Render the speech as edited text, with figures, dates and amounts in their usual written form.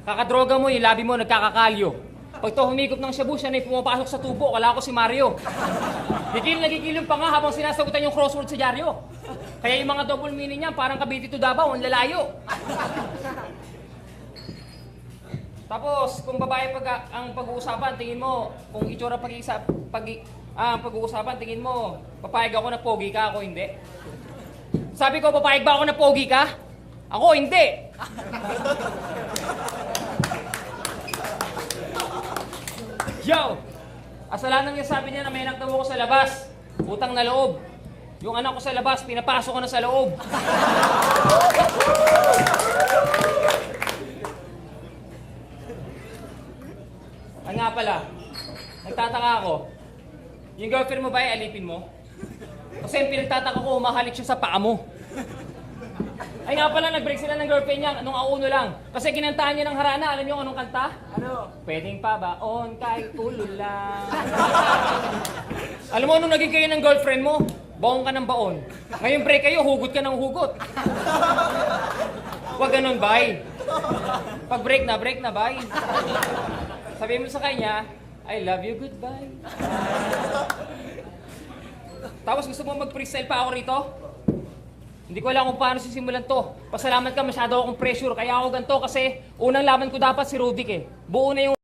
Kakadroga mo, yung labi mo nagkakakalyo. Pag to humigop ng shabu, siya na yung pumapasok sa tubo. Wala ko si Mario. Nagigil pa nga habang sinasagutan yung crossword sa dyaryo. Kaya yung mga double meaning niya, parang Cavite to Davao, ang lalayo. Tapos, kung babae ang pag-uusapan, tingin mo, kung itsura pag-uusapan, tingin mo, papayag ako na pogi ka, ako hindi. Sabi ko, papayag ba ako na pogi ka? Ako hindi. Yo! Asalanang yung sabi niya na may anak daw ako sa labas. Utang na loob. Yung anak ko sa labas, pinapasok ko na sa loob. Ano nga pala, nagtataka ako. Yung girlfriend mo ba ay alipin mo? Kasi yung pinagtataka ko, humahalik siya sa paa mo. Ay nga pala, nag-break sila ng girlfriend niya nung auno lang. Kasi kinantahan niya ng harana. Alam niyo anong kanta? Ano? Pwedeng pa ba? On kahit ulo lang. Alam mo, nung naging kayo ng girlfriend mo, baon ka ng baon. Ngayon break kayo, hugot ka ng hugot. Huwag ganun, bye. Pag break na, bye. Sabihin mo sa kanya, I love you, goodbye. Tapos gusto mo mag-freestyle pa ako rito? Hindi ko alam kung paano sisimulan to. Pasalamat ka, masyado akong pressure. Kaya ako ganito kasi unang laban ko dapat si Rodic eh. Buo na yung